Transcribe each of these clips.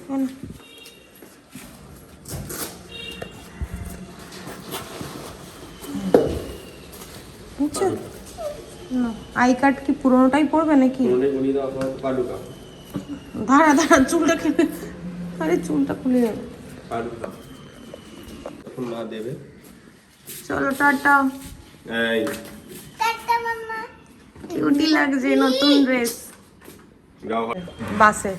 I card কি পুরোনোটাই পড়বে নাকি? দাঁড়া দাঁড়া, চুলটা খুলে, আরে চুলটা খুলে যাবে। চলো টাটা। কিউটি লাগছে নতুন ড্রেস। বাসে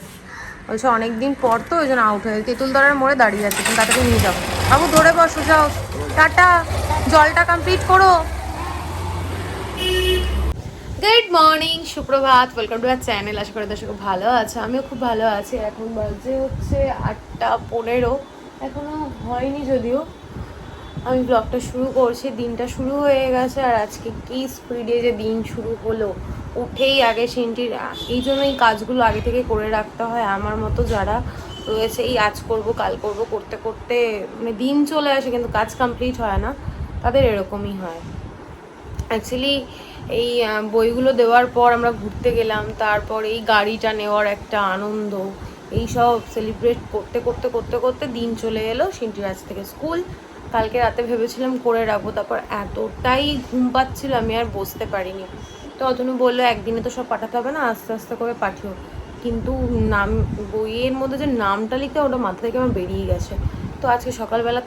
বলছে অনেকদিন পর তো ওই জন্য আউট হয়ে তেঁতুলতলার মোড়ে দাঁড়িয়ে আছে, তুমি তাড়াতাড়ি নিয়ে যাও। বাবু ধরে বসো, যাও টাটা, জলটা কমপ্লিট করো। গুড মর্নিং, সুপ্রভাত, ওয়েলকাম টু আর চ্যানেল। আশা করি দর্শক ভালো আছে, আমিও খুব ভালো আছি। এখন বাজে হচ্ছে 8:15, এখনো হয়নি যদিও। আমি ব্লগটা শুরু করছি, দিনটা শুরু হয়ে গেছে। আর আজকে কি স্পিডে যে দিন শুরু হলো, উঠেই আগে সিনটির, এই জন্য এই কাজগুলো আগে থেকে করে রাখতে হয়। আমার মতো যারা রয়েছে এই আজ করব কাল করব করতে করতে মানে দিন চলে আসে কিন্তু কাজ কমপ্লিট হয় না, তাদের এরকমই হয়। অ্যাকচুয়ালি এই বইগুলো দেওয়ার পর আমরা ঘুরতে গেলাম, তারপর এই গাড়িটা নেওয়ার একটা আনন্দ, এই সব সেলিব্রেট করতে করতে করতে করতে দিন চলে এলো সিনটির আজ থেকে স্কুল। কালকে রাতে ভেবেছিলাম করে রাখবো, তারপর এতটাই ঘুম পাচ্ছিল আমি আর বসতে পারিনি। তো অতনু বললো একদিনে তো সব পাঠাতে হবে না, আস্তে আস্তে করে পাঠিও। কিন্তু নাম, বইয়ের মধ্যে যে নামটা লিখতে ওটা মাথা থেকে আমার বেরিয়ে গেছে। তো আজকে সকালবেলা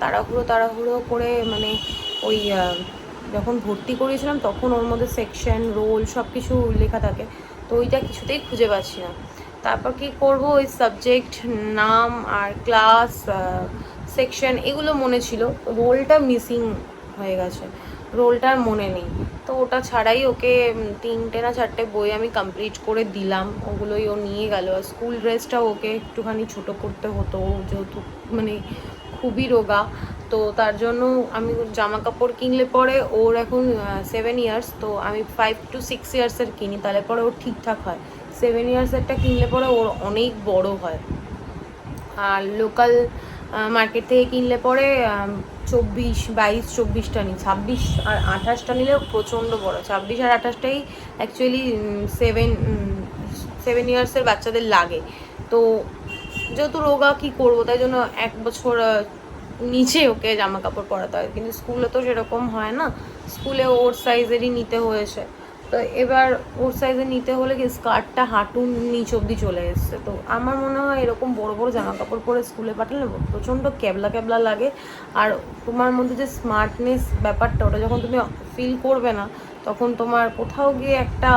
তাড়াহুড়ো করে মানে ওই যখন ভর্তি করিয়েছিলাম তখন ওর মধ্যে সেকশন, রোল সব কিছু লেখা থাকে, তো ওইটা কিছুতেই খুঁজে পাচ্ছি না। তারপর কি করব, ওই সাবজেক্ট, নাম আর ক্লাস, সেকশন এগুলো মনে ছিল, রোলটা মিসিং হয়ে গেছে, রোলটা আর মনে নেই। তো ওটা ছাড়াই ওকে 3টে না 4টে বই আমি কমপ্লিট করে দিলাম, ওগুলোই ও নিয়ে গেল। স্কুল ড্রেসটাও ওকে একটুখানি ছোটো করতে হতো, যেহেতু মানে খুবই রোগা, তো তার জন্য আমি জামা কাপড় কিনলে পরে ওর এখন 7 ইয়ার্স, তো আমি 5 to 6 ইয়ার্সের কিনি, তাহলে পরে ওর ঠিকঠাক হয়। 7 ইয়ার্সেরটা কিনলে পরে ওর অনেক বড় হয়। আর লোকাল মার্কেট থেকে কিনলে পরে 22-24টা নিই, 26 আর 28টা নিলে প্রচণ্ড বড়। 26 আর 28টাই অ্যাকচুয়ালি 7 ইয়ার্সের বাচ্চাদের লাগে। তো যেহেতু রোগা কী করবো, তাই জন্য 1 বছর নিচে ওকে জামা কাপড় পরাতে হয়, কিন্তু স্কুলে তো সেরকম হয় না, স্কুলে ওর সাইজেরই নিতে হয়েছে। তো এবার ওর সাইজে নিতে হলে কি স্কার্টটা হাঁটুর নিচ অবধি চলে এসছে। তো আমার মনে হয় এরকম বড় বড় জামা কাপড় পরে স্কুলে পাঠালে প্রচণ্ড ক্যাবলা ক্যাবলা লাগে। আর তোমার মধ্যে যে স্মার্টনেস ব্যাপারটা, ওটা যখন তুমি ফিল করবে না, তখন তোমার কোথাও গিয়ে একটা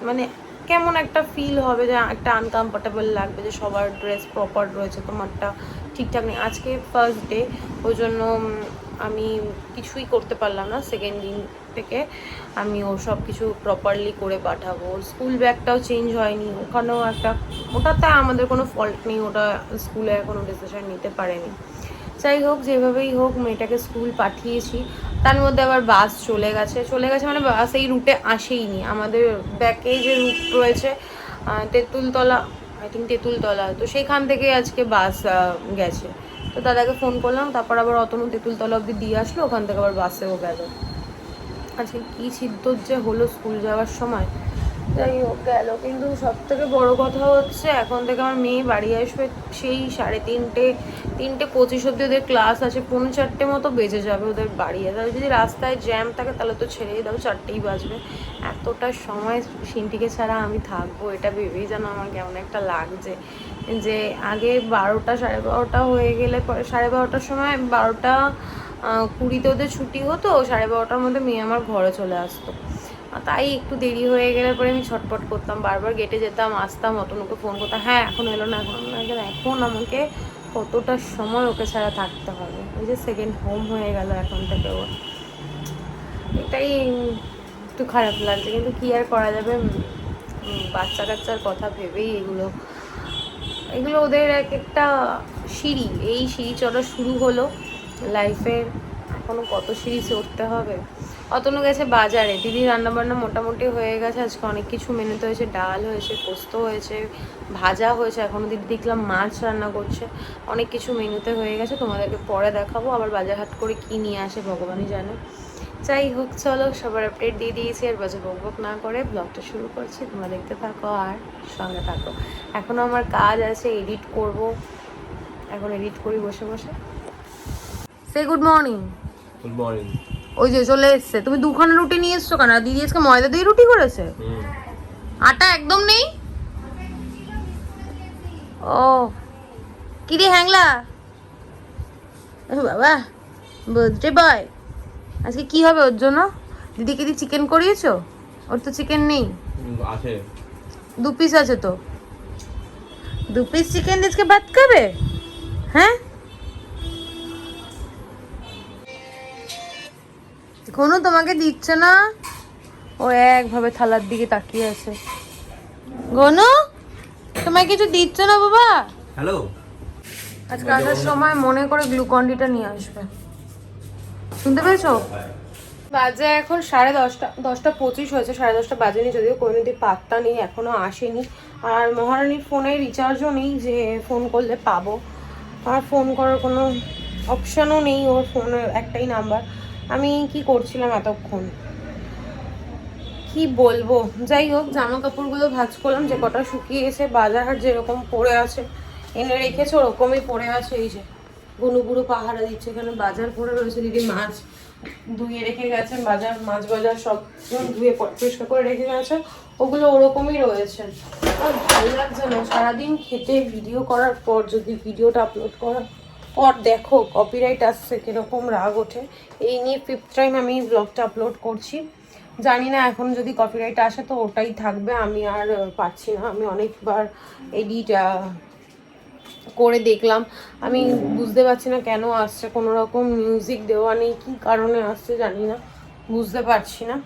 মানে কেমন একটা ফিল হবে, যে একটা আনকমফর্টেবল লাগবে, যে সবার ড্রেস প্রপার রয়েছে, তোমারটা ঠিকঠাক নেই। আজকে ফার্স্ট ডে, ওই জন্য আমি কিছুই করতে পারলাম না। সেকেন্ড দিন থেকে আমি ওর সব কিছু প্রপারলি করে পাঠাবো। ওর স্কুল ব্যাগটাও চেঞ্জ হয়নি, ওখানেও একটা, ওটাতে আমাদের কোনো ফল্ট নেই, ওটা স্কুলে এখনও ডিসিশন নিতে পারেনি। যাই হোক, যেভাবেই হোক মেয়েটাকে স্কুল পাঠিয়েছি। তার মধ্যে আবার বাস চলে গেছে মানে বাস এই রুটে আসেইনি। আমাদের ব্যাকে যে রুট রয়েছে তেঁতুলতলা, আই থিঙ্ক তেঁতুলতলা, তো সেখান থেকে আজকে বাস গেছে। তো দাদাকে ফোন করলাম, তারপর আবার অতনু তেঁতুলতলা অবধি দিয়ে আসলো, ওখান থেকে আবার বাসেও গেল। আজকে কী সিদ্ধর যে হলো স্কুল যাওয়ার সময়, যাই হোক গেল। কিন্তু সব থেকে বড়ো কথা হচ্ছে এখন থেকে আমার মেয়ে বাড়ি আসবে সেই 3:30 অবধি ওদের ক্লাস আছে, 4:45 মতো বেজে যাবে ওদের বাড়ি আসে। যদি রাস্তায় জ্যাম থাকে তাহলে তো ছেড়েই দাও, 4টেই বাজবে। এতটা সময় সিনটিকে ছাড়া আমি থাকবো, এটা ভেবেই যেন আমার কেমন একটা লাগছে। যে আগে 12টা 12:30 হয়ে গেলে পরে 12:30টার সময় 12:20 ওদের ছুটি হতো, 12:30টার মধ্যে মেয়ে আমার ঘরে চলে আসতো। তাই একটু দেরি হয়ে গেলে পরে আমি ছটপট করতাম, বারবার গেটে যেতাম, আসতাম, অতনুকে ফোন করতাম, হ্যাঁ এখন এলো না, এখন আমাকে কতটা সময় ওকে ছাড়া থাকতে হবে। ওই যে সেকেন্ড হোম হয়ে গেল এখন থেকে ওর, এটাই একটু খারাপ লাগছে। কিন্তু কী আর করা যাবে, বাচ্চা কাচ্চার কথা ভেবেই এগুলো ওদের এক একটা সিঁড়ি, এই সিঁড়ি চড়া শুরু হলো লাইফের, এখনও কত সিঁড়ি চড়তে হবে। অতনু গেছে বাজারে, দিদি রান্নাবান্না মোটামুটি হয়ে গেছে, আজকে অনেক কিছু মেনুতে হয়েছে, ডাল হয়েছে, পোস্ত হয়েছে, ভাজা হয়েছে, এখনও দিদি দেখলাম মাছ রান্না করছে, অনেক কিছু মেনুতে হয়ে গেছে। তোমাদেরকে পরে দেখাবো, আবার বাজার হাট করে কী নিয়ে আসে ভগবানই জানে। যাই হোক, চলো সবার আপডেট দিয়ে দিয়েছি, আর বাজে বকবক না করে ব্লগটা শুরু করছি। তোমরা দেখতে থাকো আর সঙ্গে থাকো। এখনও আমার কাজ আছে, এডিট করব, এখন এডিট করি বসে বসে। সে গুড মর্নিং। Good morning. ওই যে চলে এসছে। তুমি দুখানা রুটি নিয়ে এসছো কেন? দিদি আজকে ময়দা দিয়ে রুটি করেছে, আটা একদম নেই। ও কি রে হ্যাংলা, বাবা বার্থডে বয়, আজকে কি হবে ওর জন্য? দিদিকে দি চিকেন করিয়েছো? ওর তো চিকেন নেই। আছে 2 পিস আছে তো, 2 পিস চিকেন আজকে ভাত খাবে? হ্যাঁ, কোনো তোমাকে দিচ্ছে না? ও একভাবে থালার দিকে তাকিয়ে আছে। গনু তোমায় কিছু দিচ্ছে না বাবা? হ্যালো। আজকে আসার সময় মনে করে গ্লুকন্ডিটা নিয়ে আসবে, শুনতে পেয়েছো? বাজে এখন 10:30, 10:25 হয়েছে, 10:30 বাজেনি, যদিও কোনোদিন পাত্তা নেই, এখনো আসেনি। আর মহারানীর ফোনে রিচার্জও নেই যে ফোন করলে পাবো, আর ফোন করার কোনো অপশানও নেই, ওর ফোনে একটাই নাম্বার। আমি কি করছিলাম এতক্ষণ কি বলবো। যাই হোক, জামা কাপড়গুলো ভাঁজ করলাম, যে কটা শুকিয়ে এসে বাজার হাট যেরকম পড়ে আছে এনে রেখেছে ওরকমই পড়ে আছে। এই যে গুনু বুড়ো পাহারা দিচ্ছে, এখানে বাজার পড়ে রয়েছে। দিদি মাছ ধুয়ে রেখে গেছেন, মাছ বাজার সব ধুয়ে পরিষ্কার করে রেখে গেছে, ওগুলো ওরকমই রয়েছে। আর ভালো লাগছে না সারাদিন খেতে ভিডিও করার পর যদি ভিডিওটা আপলোড করার পর দেখো কপিরাইট আসছে, কিরকম রাগ ওঠে। এই নিয়ে 5th টাইম আমি ব্লগটা আপলোড করছি। জানি না এখন যদি কপিরাইট আসে তো ওটাই থাকবে, আমি আর পাচ্ছি না। আমি অনেকবার এডিট করে দেখলাম, আমি বুঝতে পারছি না কেন আসছে, কোনো রকম মিউজিক দেওয়া নেই, কী কারণে আসছে জানি না, বুঝতে পারছি না।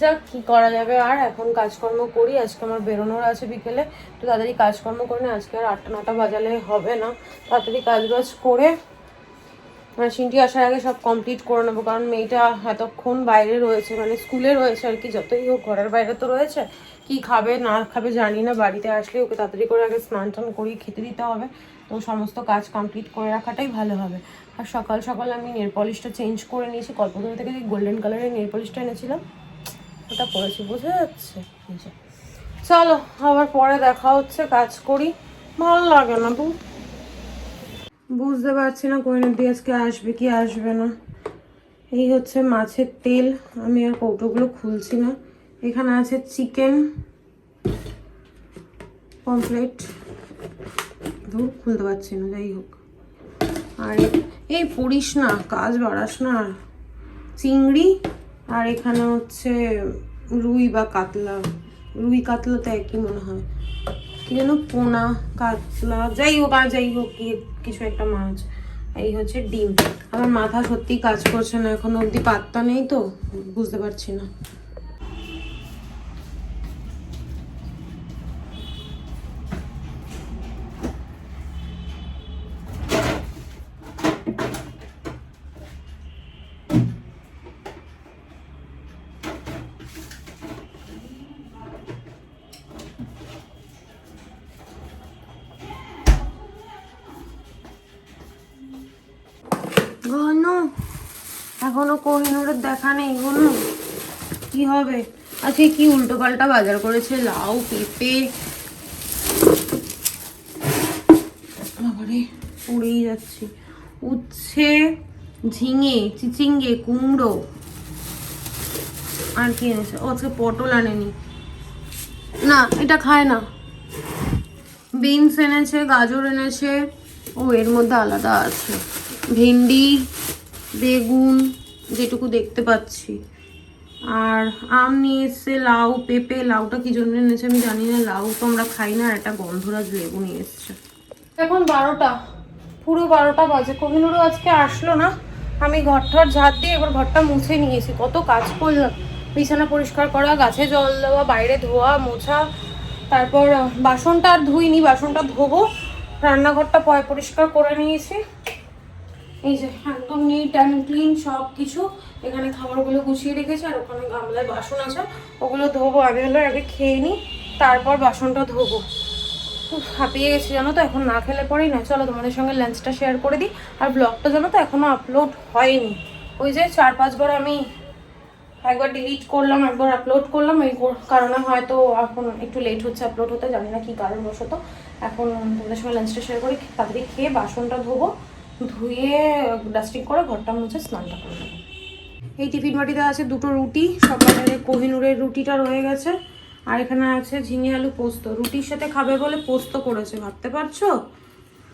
যাক, কী করা যাবে। আর এখন কাজকর্ম করি, আজকে আমার বেরোনোর আছে বিকেলে, তো তাড়াতাড়ি কাজকর্ম করে না, আজকে আর 8টা-9টা বাজালে হবে না। তাড়াতাড়ি কাজবাজ করে মানে সিনটি আসার আগে সব কমপ্লিট করে নেবো, কারণ মেয়েটা এতক্ষণ বাইরে রয়েছে, মানে স্কুলে রয়েছে আর কি, যতই হোক ঘরের বাইরে তো রয়েছে। কি খাবে না খাবে জানি না, বাড়িতে আসলে ওকে তাড়াতাড়ি করে আগে স্নান টান করিয়ে খেতে দিতে হবে, তো সমস্ত কাজ কমপ্লিট করে রাখাটাই ভালো হবে। আর সকাল সকাল আমি নেল পলিশটা চেঞ্জ করে নিয়েছি, কল্পতরু থেকে যে গোল্ডেন কালারের নেল পলিশটা এনেছিলাম ওটা পরেছি, বোঝা যাচ্ছে? চলো আবার পরে দেখা হচ্ছে, কাজ করি, ভালো লাগে না তো। বুঝতে পারছি না কোহিনুর আজকে আসবে কি আসবে না। এই হচ্ছে মাছের তেল, আমি আর কৌটোগুলো খুলছি না। এখানে আছে চিকেন পমফ্লেট, ধূপ খুলতে পারছি না, যাই হোক। আর এই পড়িস না, কাজ বাড়াস না। চিংড়ি, আর এখানে হচ্ছে রুই বা কাতলা, রুই কাতলা তো একই মনে হয়, কি যেন পোনা কাতলা, যাই হোক আর যাই হোক কিছু একটা মাছ। এই হচ্ছে ডিম। আমার মাথা সত্যি কাজ করছে না, এখনো অবধি পাত্তা নেই, তো বুঝতে পারছি না। গনু এখনো কোহিনুরের দেখা নেই। গনু কি হবে আজকে? কি উল্টো পাল্টা বাজার করেছে, লাউ পেঁপে, আবারে পড়েই যাচ্ছি, উচ্ছে, ঝিঙে, চিচিঙ্গে, কুমড়ো, আর কি এনেছে? ও আজকে পটল আনেনি, না এটা খায় না। বিনস এনেছে, গাজর এনেছে, ও এর মধ্যে আলাদা আছে, ভেন্ডি, বেগুন যেটুকু দেখতে পাচ্ছি, আর আম নিয়ে এসছে, লাউ পেঁপে, লাউটা কি জন্য এনেছে আমি জানি না, লাউ তো আমরা খাই না, আর একটা গন্ধরাজ লেবু নিয়ে এসছে। এখন 12টা, পুরো 12টা বাজে, কোহিনুরও আজকে আসলো না। আমি ঘরটার ঝাড় দিয়ে এবার ঘরটা মুছে নিয়েছি, কত কাজ করলাম, বিছানা পরিষ্কার করা, গাছে জল দেওয়া, বাইরে ধোয়া মোছা, তারপর বাসনটা আর ধুইনি, বাসনটা ধোবো, রান্নাঘরটা পরিষ্কার করে নিয়েছি। এই যে একদম নিট অ্যান্ড ক্লিন সব কিছু, এখানে খাবারগুলো গুছিয়ে রেখেছি, আর ওখানে গামলায় বাসন আছে, ওগুলো ধোবো। আমি হলো আগে খেয়ে নিই, তারপর বাসনটা ধোবো। হাঁপিয়ে গেছি জানো তো, এখন না খেলে পরেই না। চলো তোমাদের সঙ্গে লাঞ্চটা শেয়ার করে দিই। আর ব্লগটা জানো তো এখনো আপলোড হয়নি, ওই যে 4-5 বার আমি একবার ডিলিট করলাম, একবার আপলোড করলাম, এই কারণে হয়তো এখন একটু লেট হচ্ছে আপলোড হতে, জানি না কী কারণবশত। এখন তোমাদের সঙ্গে লাঞ্চটা শেয়ার করে তাড়াতাড়ি খেয়ে বাসনটা ধোবো, ধুয়ে ডাস্টিং করে ঘরটা মুছে স্নানটা করে নেবো। এই টিফিন বাটিতে আছে 2টো রুটি, সকালের কোহিনুরের রুটিটা রয়ে গেছে, আর এখানে আছে ঝিঙে আলু পোস্ত। রুটির সাথে খাবে বলে পোস্ত করেছে, ভাবতে পারছো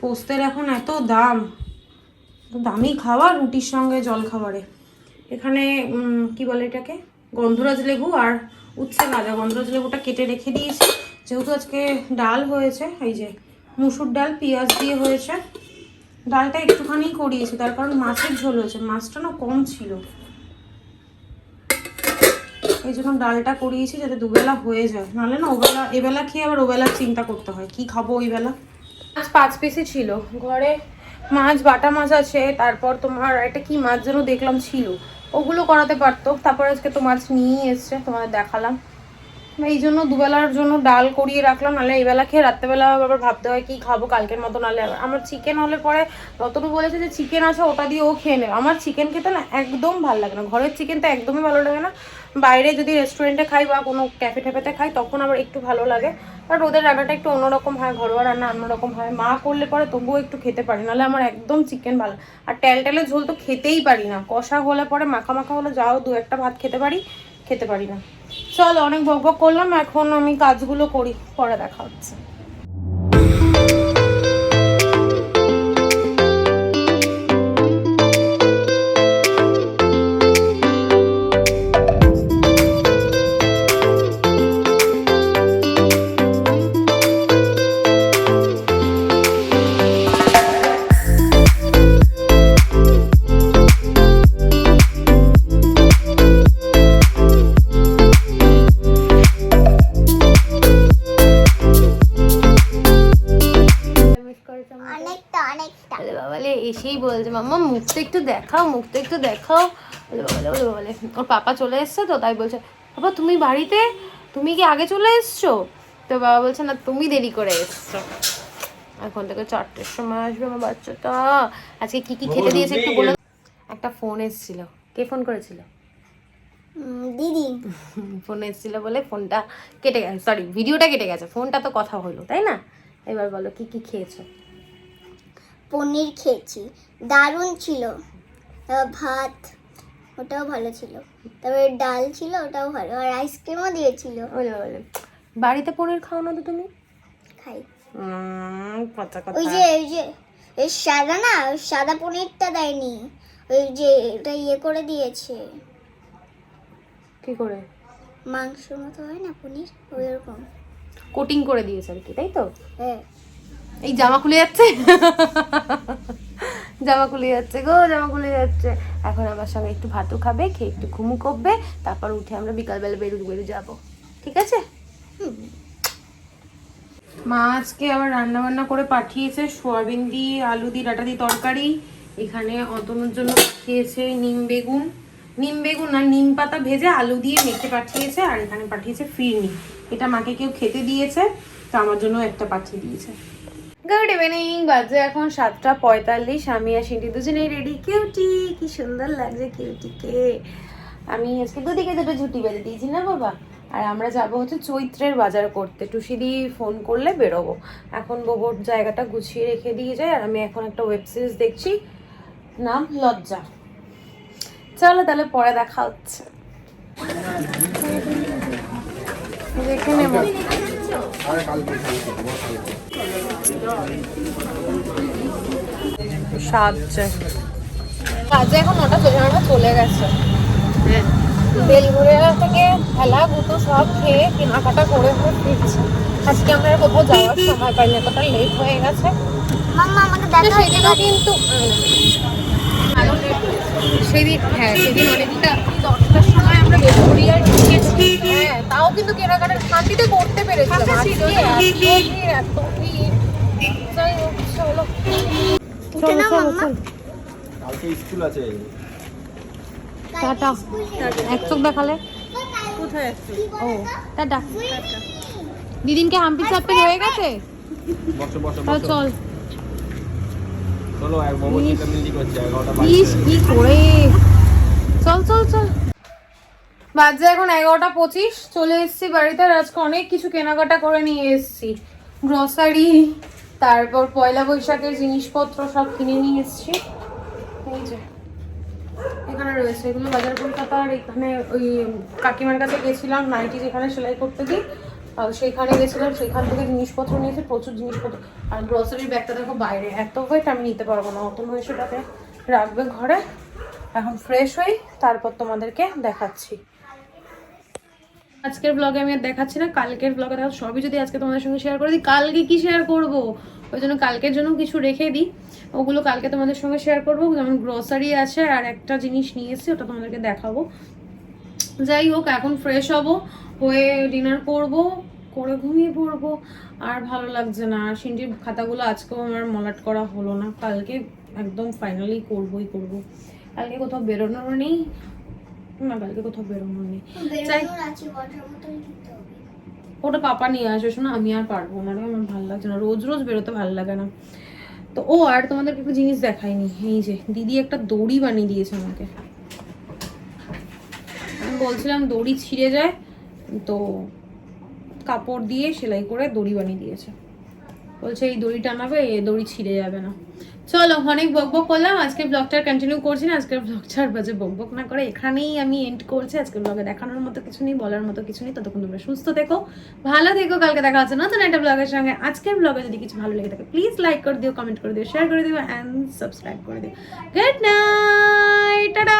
পোস্তের এখন এত দাম, দামি খাবার রুটির সঙ্গে জল খাবারে। এখানে কি বলে এটাকে, গন্ধরাজ লেবু আর উচ্ছে ভাজা। গন্ধরাজ লেবুটা কেটে রেখে দিয়েছি, যেহেতু আজকে ডাল হয়েছে, এই যে মুসুর ডাল পেঁয়াজ দিয়ে হয়েছে। ডালটা একটুখানি করিয়েছি, তার কারণ মাছের ঝোল হয়েছে, মাছটা না কম ছিল, এই জন্য ডালটা করিয়েছি যাতে দুবেলা হয়ে যায়, নাহলে না ওবেলা এবেলা খেয়ে আবার ওবেলা চিন্তা করতে হয় কি খাবো ওই বেলা। মাছ 5 পিসই ছিল ঘরে, মাছ বাটা মাছ আছে, তারপর তোমার একটা কি মাছ যেন দেখলাম ছিল, ওগুলো করাতে পারতো। তারপর আজকে তো মাছ নিয়েই এসছে, তোমাদের দেখালাম। এই জন্য দুবেলার জন্য ডাল করিয়ে রাখলাম, নাহলে এই বেলা খেয়ে রাত্রেবেলা আবার ভাবতে হয় কি খাবো কালকের মতো। নাহলে আমার চিকেন হলে পরে রতনু বলেছে যে চিকেন আছে ওটা দিয়ে ও খেয়ে নেবে। আমার চিকেন খেতে না একদম ভালো লাগে না, ঘরের চিকেন তো একদমই ভালো লাগে না। বাইরে যদি রেস্টুরেন্টে খাই বা কোনো ক্যাফে ট্যাফেতে খাই তখন আবার একটু ভালো লাগে, বাট ওদের রান্নাটা একটু অন্যরকম হয়, ঘরোয়া রান্না অন্যরকম হয়। মা করলে পরে তবুও একটু খেতে পারি, নাহলে আমার একদম চিকেন ভালো। আর টেলে ঝোল তো খেতেই পারি না, কষা হলে পরে মাখা মাখা হলে যাও 2-1টা ভাত খেতে পারি না। চল অনেক বকবক করলাম, এখন আমি কাজগুলো করি, পরে দেখা হচ্ছে। এসেই বলছে মাম্মা মুখটা একটু দেখাও, মুখটা একটু দেখাও। বলে ওর পাপা চলে এসছে তো, তাই বলছে বাবা তুমি বাড়িতে, তুমি কি আগে চলে এসছো? তো বাবা বলছে না তুমি দেরি করে এসছো, এখন থেকে 4টের সময় আসবে আমার বাচ্চাটা। আজকে কি কি খেতে দিয়েছে একটু বলে। একটা ফোন এসেছিল, কে ফোন করেছিল? দিদি ফোন এসেছিল বলে ফোনটা কেটে গেছে, সরি ভিডিওটা কেটে গেছে, ফোনটা তো কথা হলো তাই না। এবার বলো কি কি খেয়েছো? পনির খেয়েছি, দারুণ ছিল, ভাত ওটাও ভালো ছিল, তারপরে ডাল ছিল ওটাও ভালো, আর আইসক্রিমও দিয়েছিল। বলে বাড়িতে পনির খাও না তো তুমি? খাই। কথা ওই যে এই সাদা না, সাদা পনিরটা দেয়নি, ওই যে এটা ইয়ে করে দিয়েছে। কি করে? মাংসের মতো হয় না পনির, ওই রকম কোটিং করে দিয়েছে আর কি, তাই তো? হ্যাঁ। এই জামা খুলে যাচ্ছে জামা খুলে যাচ্ছে গো, জামা খুলে যাচ্ছে। এখন আমার সঙ্গে একটু ভাতও খাবে, খেয়ে একটু ঘুমু করবে, তারপর উঠে আমরা বিকালবেলা বেরু যাবো, ঠিক আছে? মা আজকে আবার রান্না বান্না করে পাঠিয়েছে সোয়াবিন দিয়ে আলু দিয়ে ডাটা দিয়ে তরকারি। এখানে অতনুর জন্য পাঠিয়েছে নিম বেগুন না নিম পাতা ভেজে আলু দিয়ে মেখে পাঠিয়েছে, আর এখানে পাঠিয়েছে ফিরনি। এটা মাকে কেউ খেতে দিয়েছে, তো আমার জন্য একটা পাঠিয়ে দিয়েছে। গুড ইভিনিং, বাজে এখন 7:45। আমি আর সিন্টি দুজনেই রেডি। কিউটি, কি সুন্দর লাগছে কিউটিকে। আমি আজকে দুদিকে 2টো ঝুটি বেঁধে দিয়েছি না বাবা। আর আমরা যাবো হচ্ছে চৈত্রের বাজার করতে, টুসিদি ফোন করলে বেরোবো। এখন বোবোর জায়গাটা গুছিয়ে রেখে দিয়ে যায়, আর আমি এখন একটা ওয়েব সিরিজ দেখছি, নাম লজ্জা। চলো তাহলে পরে দেখা হচ্ছে, দেখে নেব। সাজছে কাজে এখন 9টা চলে গেছে। বেলঘুরিয়া থেকে খেলা গুতো সব খেয়ে কেনাকাটা করে ফিরছি। আজকে আমরা কোথাও যাওয়ার সময় পাইনি, এতটা লেট হয়ে গেছে। মাম্মা আমাকে দেখা, সেদিনও কিন্তু সেদিন অনেকটা 10টার সময় আমরা বেলঘুরিয়ায় ঢুকেছি। হ্যাঁ, তাও কিন্তু কেনাকাটা শান্তিতে করতে পেরেছিলাম। এত ভিড়। যাই হোক, চলো উঠে নাও মাম্মা। কালকে স্কুল আছে। টাটা। এক চোখ দেখালে কোথায়? ও টাটা। দিদিনকে হাম্পি চাপে হয়ে গেছে, তাহলে চল। চলো এক মোমো চিকেন মিলি করছে 11টা ইস কি করে, চল চল চল। বাজে এখন 11:25, চলে এসেছি বাড়িতে। আর আজকে অনেক কিছু কেনাকাটা করে নিয়ে এসেছি, গ্রসারি, তারপর পয়লা বৈশাখের জিনিসপত্র সব কিনে নিয়ে এসেছি। এই যে এখানে রয়েছে এগুলো বাজার কলকাতার। এখানে ওই কাকিমার কাছে গেছিলাম, নাইটি যেখানে সেলাই করতে দিই সেখানে গেছিলাম, সেখান থেকে জিনিসপত্র নিয়েছি, প্রচুর জিনিসপত্র। আর গ্রসারির ব্যাগটা দেখো বাইরে, এত ওয়েট আমি নিতে পারবো না, অত নয় সেটাকে রাখবে ঘরে। এখন ফ্রেশ হই, তারপর তোমাদেরকে দেখাচ্ছি। আজকের ব্লগে আমি আর দেখাচ্ছি না, কালকের ব্লগে দেখা সবই যদি আজকে তোমাদের সঙ্গে শেয়ার করে দিই। কালকে কি শেয়ার করব, ওই জন্য কালকের জন্য কিছু রেখে দিই, ওগুলো কালকে তোমাদের সঙ্গে শেয়ার করবো। যেমন গ্রসারি আছে আর একটা জিনিস নিয়ে এসেছি, ওটা তোমাদেরকে দেখাবো। যাই হোক, এখন ফ্রেশ হব, হয়ে ডিনার করব, করে ঘুমিয়ে পড়বো। আর ভালো লাগছে না, আর সিন্ডির খাতাগুলো আজকেও আমার মলাট করা হলো না, কালকে একদম ফাইনালি করবই করব। কালকে কোথাও বেরোনোর নেই না, কালকে কোথাও বেরোনোর নেই। ওটা পাপা নিয়ে আসবে, শোনো আমি আর পারবো না রে, আমার ভালো লাগছে না, রোজ রোজ বেরোতে ভালো লাগে না। তো ও আর তোমাদেরকে একটা জিনিস দেখাইনি, এই যে দিদি একটা দড়ি বানিয়ে দিয়েছে আমাকে। আমি বলছিলাম দড়ি ছিঁড়ে যায়, তো কাপড় দিয়ে সেলাই করে দড়ি বানিয়ে দিয়েছে। বলছে এই দড়ি টানাবে, এই দড়ি ছিঁড়ে যাবে না। চলো, অনেক বকবক করলাম, আজকে ব্লগটা কন্টিনিউ করছি না। আজকের ব্লগটা আর বাজে বকবক না করে এখানেই আমি এন্ড করছি। আজকের ব্লগে দেখানোর মতো কিছু নেই, বলার মতো কিছু নেই। ততক্ষণ তোমরা সুস্থ থেকো, ভালো থেকো, কালকে দেখা হচ্ছে নতুন একটা ব্লগের সঙ্গে। আজকের ব্লগে যদি কিছু ভালো লেগে থাকে প্লিজ লাইক করে দিও, কমেন্ট করে দিও, শেয়ার করে দিও অ্যান্ড সাবস্ক্রাইব করে দিও। Good night, tata.